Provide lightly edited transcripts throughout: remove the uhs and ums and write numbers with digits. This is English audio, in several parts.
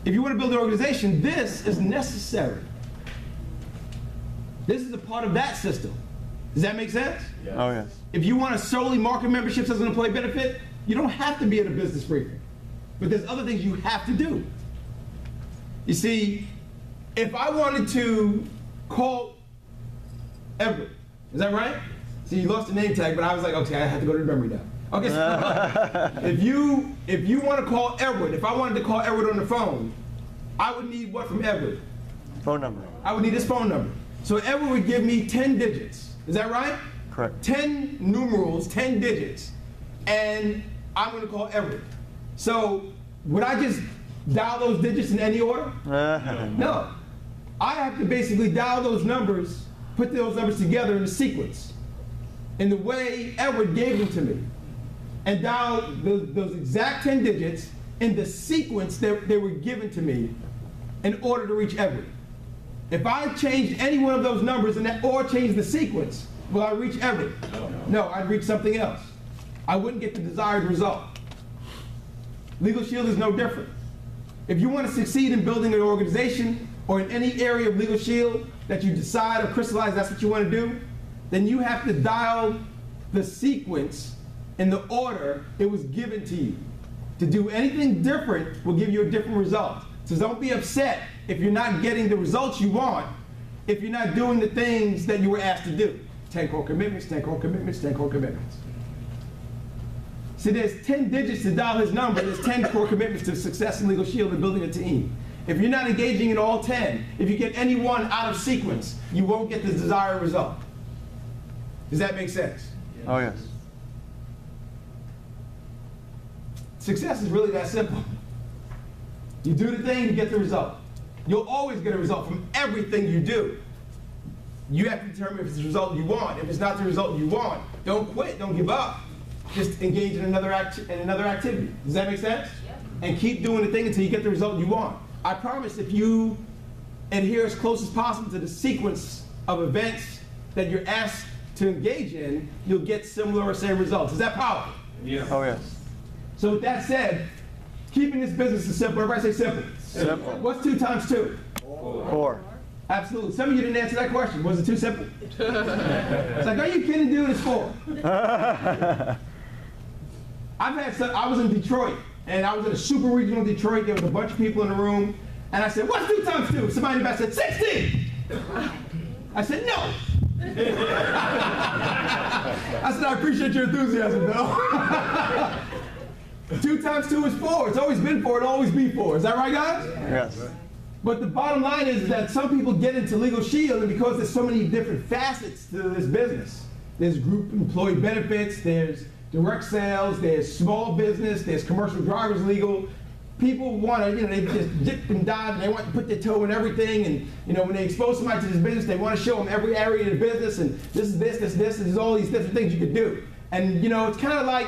if you want to build an organization, this is necessary. This is a part of that system. Does that make sense? Yes. Oh, yes. If you want to solely market memberships as an employee benefit, you don't have to be at a business briefing. But there's other things you have to do. You see, if I wanted to call Everett, is that right? See, you lost the name tag, but I was like, okay, I have to go to the memory now. Okay, so if you want to call Everett, if I wanted to call Everett on the phone, I would need what from Everett? Phone number. I would need his phone number. So Everett would give me 10 digits. Is that right? Correct. 10 numerals, 10 digits, and I'm going to call Everett. So would I just dial those digits in any order? No. I have to basically dial those numbers, put those numbers together in a sequence, in the way Everett gave them to me, and dial those exact 10 digits in the sequence that they were given to me in order to reach Everett. If I changed any one of those numbers or changed the sequence, will I reach Everett? No, I'd reach something else. I wouldn't get the desired result. Legal Shield is no different. If you want to succeed in building an organization or in any area of Legal Shield that you decide or crystallize that's what you want to do, then you have to dial the sequence in the order it was given to you. To do anything different will give you a different result. So don't be upset if you're not getting the results you want, if you're not doing the things that you were asked to do. 10 core commitments, 10 core commitments, 10 core commitments. See, there's 10 digits to dial his number, there's 10 core commitments to success in Legal Shield and building a team. If you're not engaging in all 10, if you get any one out of sequence, you won't get the desired result. Does that make sense? Yes. Oh, yes. Success is really that simple. You do the thing, you get the result. You'll always get a result from everything you do. You have to determine if it's the result you want. If it's not the result you want, don't quit, don't give up. Just engage in another activity. Does that make sense? Yep. And keep doing the thing until you get the result you want. I promise if you adhere as close as possible to the sequence of events that you're asked to engage in, you'll get similar or same results. Is that powerful? Yes. Oh, yes. So with that said, keeping this business is simple. Everybody say simple. Simple. What's 2 times 2? 4. Absolutely. Some of you didn't answer that question. Was it too simple? It's like, are you kidding, dude? It's 4. I was in Detroit, and I was in a super regional Detroit. There was a bunch of people in the room, and I said, what's 2 times 2? Somebody in the back said, 16. I said, no. I said, I appreciate your enthusiasm, Bill. 2 times 2 is 4. It's always been 4. It'll always be 4. Is that right, guys? Yes. But the bottom line is that some people get into Legal Shield, and because there's so many different facets to this business, there's group employee benefits, there's direct sales, there's small business, there's commercial drivers legal. People want to, they just dip and dive, and they want to put their toe in everything, and when they expose somebody to this business, they want to show them every area of the business, and this is this, and there's all these different things you could do. And it's kind of like,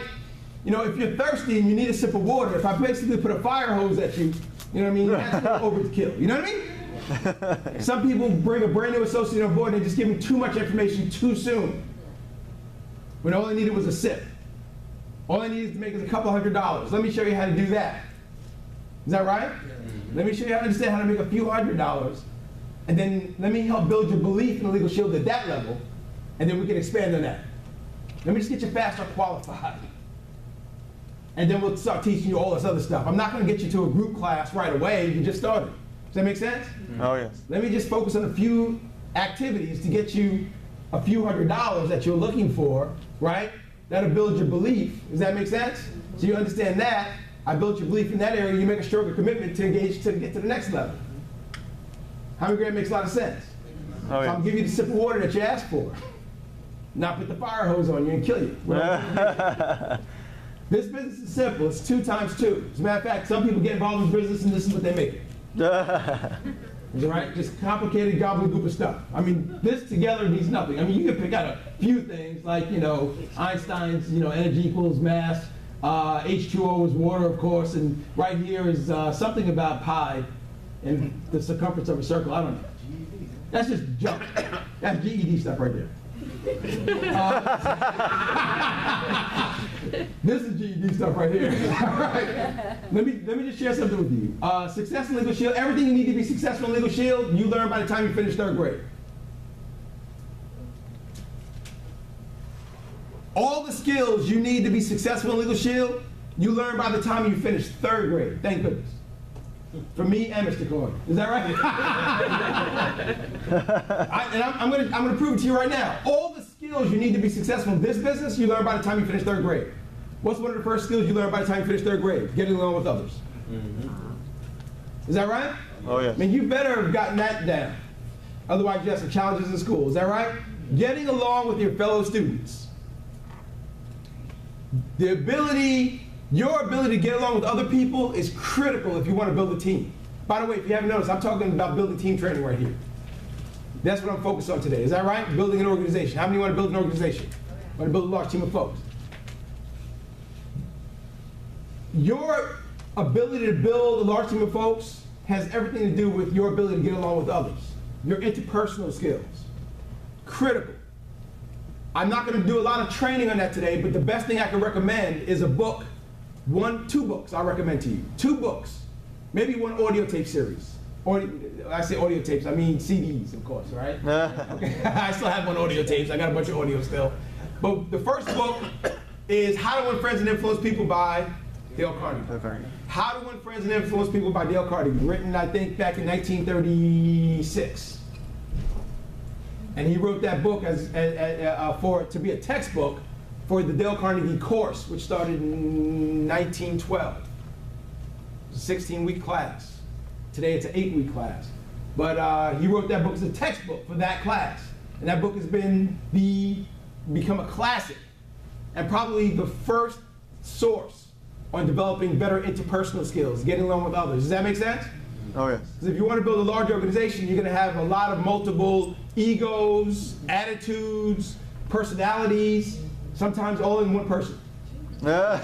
if you're thirsty and you need a sip of water, if I basically put a fire hose at you, that's overkill. You know what I mean? Some people bring a brand new associate on board and they just give them too much information too soon, when all they needed was a sip. All they needed to make is a couple $100. Let me show you how to do that. Is that right? Let me show you how to understand how to make a few $100, and then let me help build your belief in the Legal Shield at that level, and then we can expand on that. Let me just get you faster qualified. And then we'll start teaching you all this other stuff. I'm not going to get you to a group class right away. You just started. Does that make sense? Oh, yes. Let me just focus on a few activities to get you a few $100 that you're looking for, right? That'll build your belief. Does that make sense? So you understand that. I built your belief in that area. You make a stronger commitment to engage to get to the next level. How many grand makes a lot of sense? Oh, yeah. So I'm giving you the sip of water that you asked for. Not put the fire hose on you and kill you. This business is simple. It's 2 times 2. As a matter of fact, some people get involved in business and this is what they make it. Is it right? Just complicated gobbledygook of stuff. This together means nothing. You can pick out a few things like, Einstein's, energy equals mass. H2O is water, of course, and right here is something about pi and the circumference of a circle. I don't know. That's just junk. That's GED stuff right there. This is GED stuff right here. All right. Let me just share something with you. Success in Legal Shield, everything you need to be successful in Legal Shield, you learn by the time you finish 3rd grade. All the skills you need to be successful in Legal Shield, you learn by the time you finish 3rd grade. Thank goodness. For me and Mr. Coy. Is that right? I'm going to prove it to you right now. All the skills you need to be successful in this business, you learn by the time you finish 3rd grade. What's one of the first skills you learn by the time you finish 3rd grade? Getting along with others. Is that right? Oh, yes. I mean, you better have gotten that down. Otherwise, you have some challenges in school. Is that right? Getting along with your fellow students. Your ability to get along with other people is critical if you want to build a team. By the way, if you haven't noticed, I'm talking about building team training right here. That's what I'm focused on today. Is that right? Building an organization. How many want to build an organization? Want to build a large team of folks? Your ability to build a large team of folks has everything to do with your ability to get along with others. Your interpersonal skills. Critical. I'm not going to do a lot of training on that today, but the best thing I can recommend is a book. 2 books I recommend to you. 2 books. Maybe 1 audio tape series. I say audio tapes, I mean CDs, of course, right? Okay. I still have 1 audio tapes. I got a bunch of audio still. But the first book is How to Win Friends and Influence People by Dale Carnegie. How to Win Friends and Influence People by Dale Carnegie. Written, I think, back in 1936. And he wrote that book to be a textbook for the Dale Carnegie course, which started in 1912. It was a 16-week class. Today it's an 8-week class. But he wrote that book as a textbook for that class. And that book has become a classic and probably the first source on developing better interpersonal skills, getting along with others. Does that make sense? Oh, yes. Because if you want to build a large organization, you're going to have a lot of multiple egos, attitudes, personalities, sometimes all in one person. That's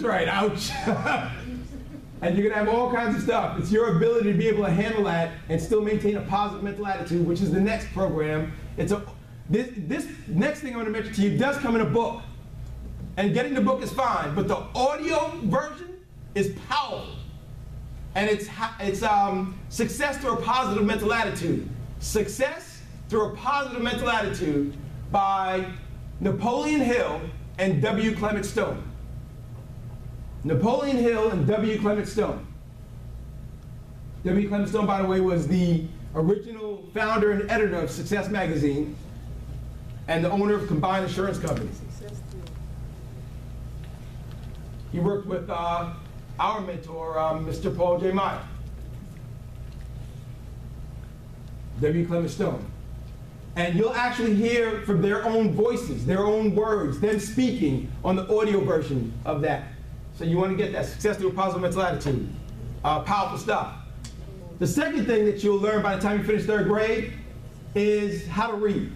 right, ouch. And you're going to have all kinds of stuff. It's your ability to be able to handle that and still maintain a positive mental attitude, which is the next program. This next thing I'm going to mention to you does come in a book. And getting the book is fine, but the audio version is powerful. And it's Success Through a Positive Mental Attitude. Success Through a Positive Mental Attitude by Napoleon Hill and W. Clement Stone. Napoleon Hill and W. Clement Stone. W. Clement Stone, by the way, was the original founder and editor of Success Magazine and the owner of Combined Insurance Companies. He worked with our mentor, Mr. Paul J. Meyer. W. Clement Stone. And you'll actually hear from their own voices, their own words, them speaking on the audio version of that. So you want to get that Success Through a Positive Mental Attitude. Powerful stuff. The second thing that you'll learn by the time you finish 3rd grade is how to read.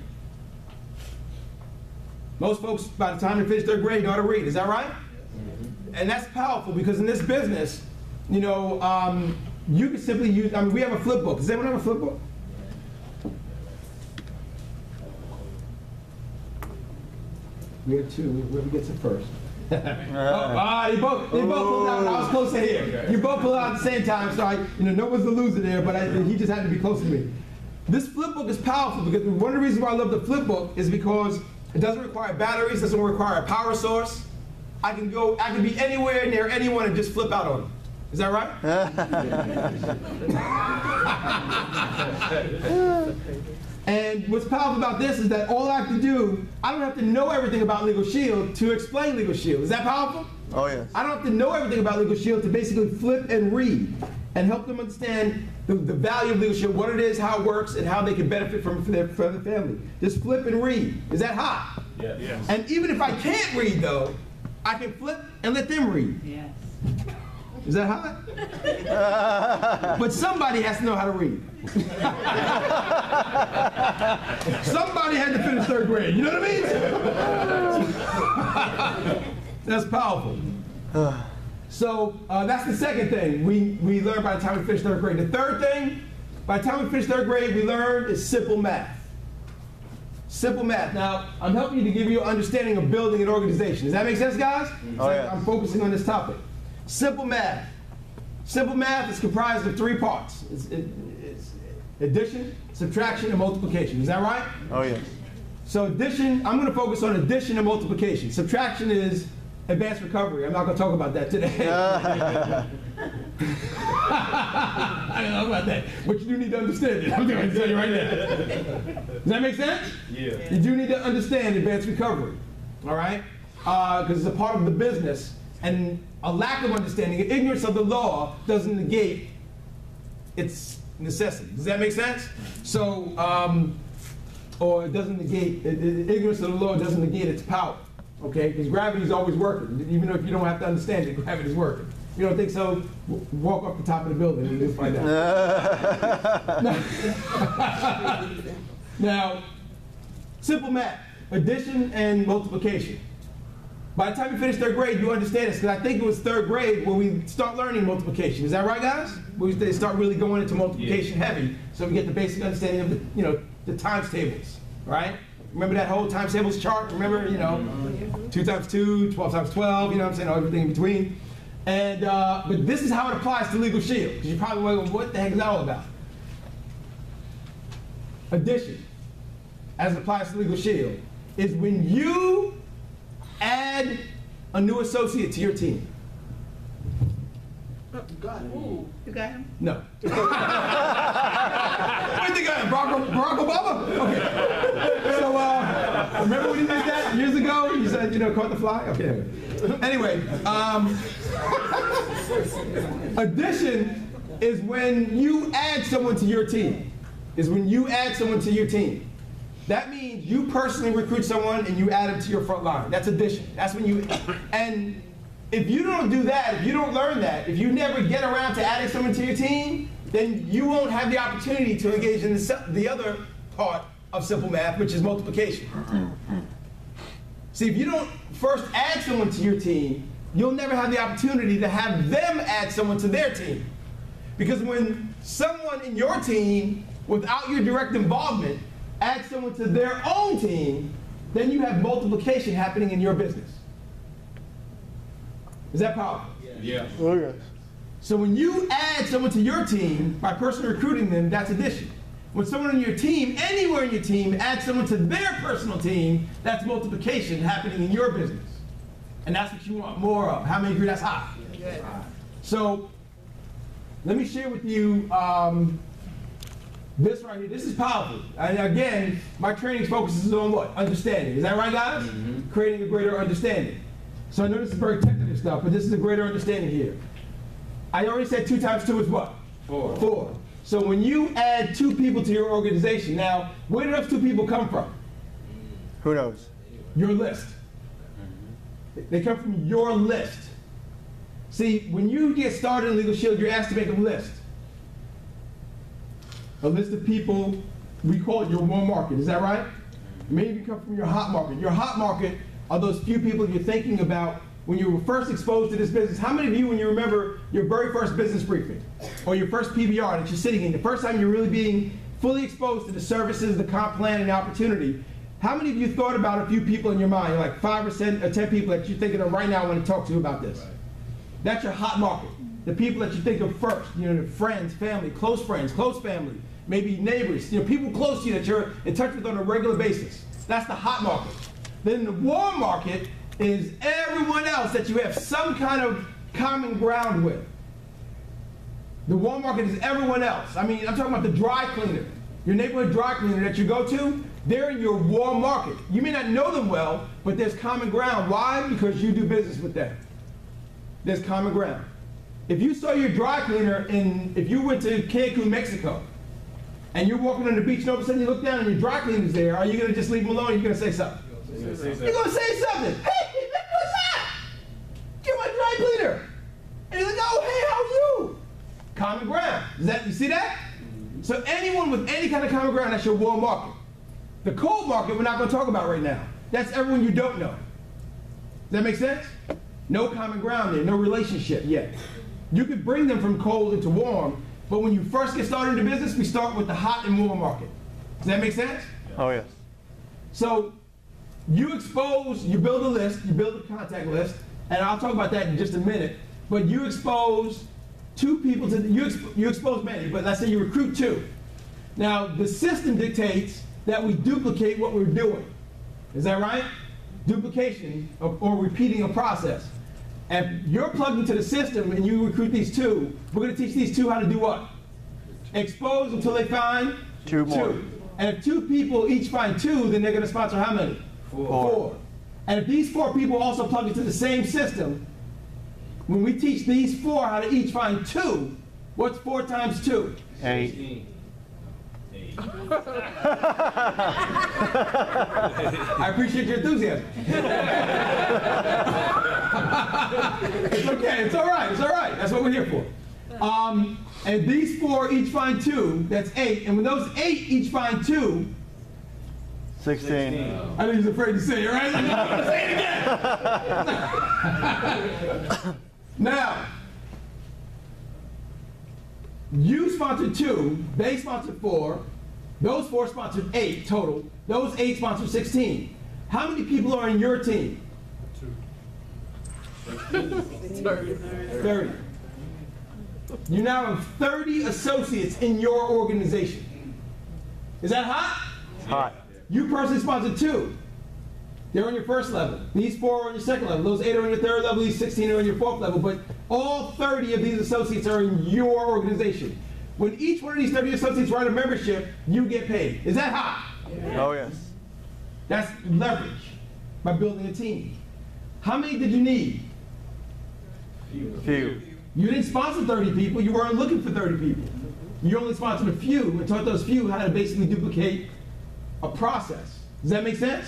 Most folks, by the time they finish 3rd grade, know how to read. Is that right? And that's powerful because in this business, you know, you can simply use, we have a flip book. Does anyone have a flip book? We have 2. Whoever gets it first. You both pulled out. I was close to here. You both pulled out at the same time, so no one's the loser there, but he just had to be close to me. This flip book is powerful because one of the reasons why I love the flip book is because it doesn't require batteries, doesn't require a power source. I can be anywhere near anyone and just flip out on them. Is that right? And what's powerful about this is that all I have to do, I don't have to know everything about Legal Shield to explain Legal Shield. Is that powerful? Oh, yes. I don't have to know everything about Legal Shield to basically flip and read and help them understand the value of Legal Shield, what it is, how it works, and how they can benefit from their family. Just flip and read. Is that hot? Yes. Yes. And even if I can't read, though, I can flip and let them read. Yes. Is that hot? But somebody has to know how to read. Somebody had to finish 3rd grade. You know what I mean? That's powerful. So that's the second thing we learn by the time we finish 3rd grade. The third thing by the time we finish 3rd grade, we learned is simple math. Simple math. Now, I'm helping you to give you an understanding of building an organization. Does that make sense, guys? Oh, yeah. I'm focusing on this topic. Simple math. Simple math is comprised of 3 parts. It's addition, subtraction, and multiplication. Is that right? Oh, yes. So addition, I'm going to focus on addition and multiplication. Subtraction is advanced recovery. I'm not going to talk about that today. I don't know about that, but you do need to understand it. I'm going to tell you right now. Does that make sense? Yeah. You do need to understand advanced recovery, all right? Because it's a part of the business, and a lack of understanding, ignorance of the law doesn't negate its necessity. Does that make sense? So, or it doesn't negate, ignorance of the law doesn't negate its power, okay? Because gravity is always working. Even if you don't have to understand it, gravity is working. You don't think so? Walk up the top of the building and you'll find out. Now, simple math, addition and multiplication. By the time you finish 3rd grade, you understand this, because I think it was 3rd grade when we start learning multiplication. Is that right, guys? They start really going into multiplication heavy, so we get the basic understanding of the times tables, right? Remember that whole times tables chart? Remember, 2 times 2, 12 times 12, you know what I'm saying, everything in between. And, but this is how it applies to Legal Shield, because you're probably wondering, what the heck is that all about? Addition, as it applies to Legal Shield, is when you add a new associate to your team. You got him. You got him? No. What do you think I am, Barack Obama? Okay. So, remember when he did that years ago? He said, caught the fly? Okay. Anyway, addition is when you add someone to your team. That means you personally recruit someone and you add them to your front line. That's addition. That's when you, and if you don't do that, if you don't learn that, if you never get around to adding someone to your team, then you won't have the opportunity to engage in the other part of simple math, which is multiplication. See, if you don't first add someone to your team, you'll never have the opportunity to have them add someone to their team. Because when someone in your team, without your direct involvement, adds someone to their own team, then you have multiplication happening in your business. Is that powerful? Yeah. Oh, yes. So when you add someone to your team by personally recruiting them, that's addition. When someone on your team, anywhere in your team, adds someone to their personal team, that's multiplication happening in your business. And that's what you want more of. How many agree that's high? Good. So let me share with you this right here. This is powerful. And again, my training focuses on what? Understanding. Is that right, guys? Mm-hmm. Creating a greater understanding. So I know this is very technical stuff, but this is a greater understanding here. I already said 2 times 2 is what? 4. 4. So when you add 2 people to your organization, now, where do those 2 people come from? Who knows? Your list. They come from your list. See, when you get started in Legal Shield, you're asked to make a list. A list of people, we call it your warm market. Is that right? Maybe you come from your hot market. Your hot market are those few people you're thinking about when you were first exposed to this business. How many of you, when you remember your very first business briefing or your first PBR that you're sitting in, the first time you're really being fully exposed to the services, the comp plan, and the opportunity, how many of you thought about a few people in your mind, like 5 or 10 people that you're thinking of right now want to talk to about this? That's your hot market. The people that you think of first, the friends, family, close family, maybe neighbors, people close to you that you're in touch with on a regular basis. That's the hot market. Then the warm market is everyone else that you have some kind of common ground with. The warm market is everyone else. I mean, I'm talking about the dry cleaner, your neighborhood dry cleaner that you go to. They're in your warm market. You may not know them well, but there's common ground. Why? Because you do business with them. There's common ground. If you saw your dry cleaner if you went to Cancun, Mexico, and you're walking on the beach and all of a sudden you look down and your dry cleaner's there, are you going to just leave them alone or are you going to say something? You're going to say something. Hey, what's that? You're my dry cleaner. And you're like, oh, hey, how are you? Common ground. You see that? So anyone with any kind of common ground, that's your warm market. The cold market, we're not going to talk about right now. That's everyone you don't know. Does that make sense? No common ground there, no relationship yet. You could bring them from cold into warm, But when you first get started in the business, we start with the hot and warm market. Does that make sense? Oh, yes. So you build a list, you build a contact list, and I'll talk about that in just a minute, but you expose 2 people to, you expose many, but let's say you recruit 2. Now, the system dictates that we duplicate what we're doing. Is that right? Duplication or repeating a process. And you're plugged into the system and you recruit these 2, we're going to teach these 2 how to do what? Expose until they find 2 more. And if 2 people each find 2, then they're going to sponsor how many? 4. And if these 4 people also plug into the same system, when we teach these 4 how to each find 2, what's 4 times 2? 8. I appreciate your enthusiasm. It's okay, it's all right, it's all right. That's what we're here for. And these 4 each find 2, that's 8. And when those 8 each find 2, 16. I know he's afraid to say it, right? I'm not gonna say it again. Now, you sponsored 2, they sponsored 4, those 4 sponsored 8 total, those 8 sponsored 16. How many people are in your team? 30. You now have 30 associates in your organization. Is that hot? Hot. You personally sponsored 2. They're on your first level. These 4 are on your second level. Those 8 are on your third level. These 16 are on your fourth level. But all 30 of these associates are in your organization. When each one of these 30 associates write a membership, you get paid. Is that hot? Oh, yes. That's leverage by building a team. How many did you need? Few. You didn't sponsor 30 people. You weren't looking for 30 people. You only sponsored a few and taught those few how to basically duplicate a process. Does that make sense?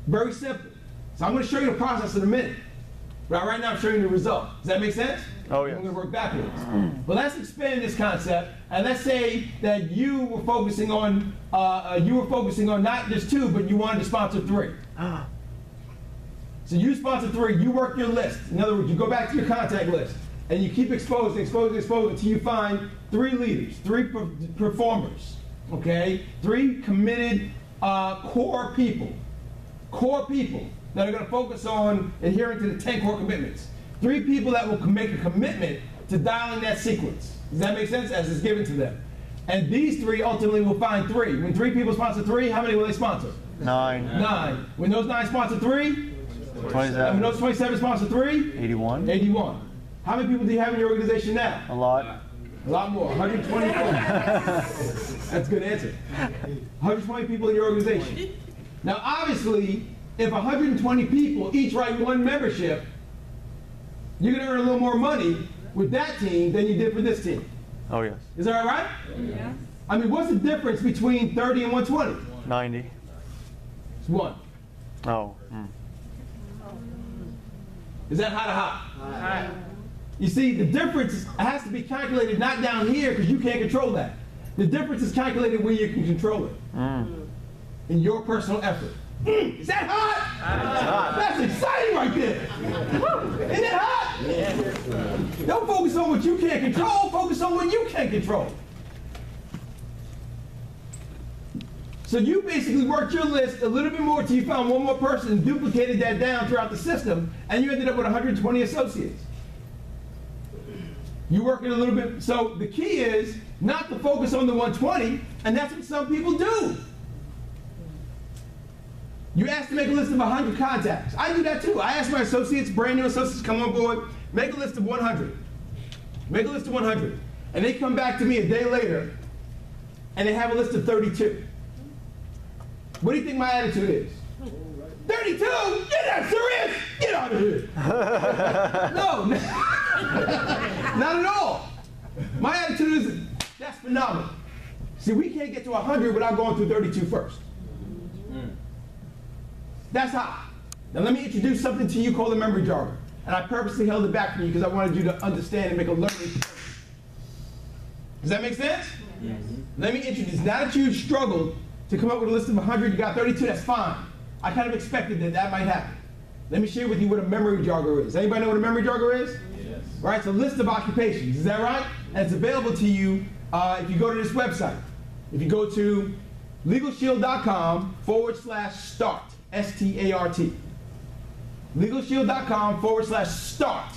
Very simple. So I'm going to show you the process in a minute. But right now I'm showing you the result. Does that make sense? Oh, yes. We're going to work backwards. But let's expand this concept, and let's say that you were focusing on not just 2, but you wanted to sponsor 3. So you sponsor 3. You work your list. In other words, you go back to your contact list, and you keep exposing until you find 3 leaders, 3 performers. Okay, 3 committed core people that are going to focus on adhering to the 10 core commitments. 3 people that will make a commitment to dialing that sequence. Does that make sense? As it's given to them. And these 3 ultimately will find 3. When 3 people sponsor 3, how many will they sponsor? 9. 9. When those 9 sponsor 3? 27. And when those 27 sponsor 3? 81. 81. How many people do you have in your organization now? A lot. A lot more. 124. That's a good answer. 120 people in your organization. Now, obviously, if 120 people each write 1 membership, you're going to earn a little more money with that team than you did for this team. Oh, yes. Is that all right? Yeah. I mean, what's the difference between 30 and 120? 90. It's 1. Oh. Is that hot or hot? You see, the difference has to be calculated not down here because you can't control that. The difference is calculated where you can control it. In your personal effort. Is that hot? That's exciting right there. Isn't that hot? Don't focus on what you can't control, focus on what you can control. So you basically worked your list a little bit more until you found 1 more person and duplicated that down throughout the system, and you ended up with 120 associates. You work it a little bit. So the key is not to focus on the 120, and that's what some people do. You asked to make a list of 100 contacts. I do that too. I ask my associates, brand new associates, come on board, make a list of 100. Make a list of 100. And they come back to me a day later, and they have a list of 32. What do you think my attitude is? 32? You're not serious? Get out of here. No, not at all. My attitude is, that's phenomenal. See, we can't get to 100 without going through 32 first. That's hot. Now let me introduce something to you called the memory jargon. And I purposely held it back from you because I wanted you to understand and make a learning. Does that make sense? Yes. Let me introduce, now that you struggled to come up with a list of 100, you got 32, that's fine. I kind of expected that might happen. Let me share with you what a memory jogger is. Anybody know what a memory jogger is? Yes. Right? It's a list of occupations. Is that right? And it's available to you if you go to this website. If you go to LegalShield.com/start, S-T-A-R-T. LegalShield.com/start.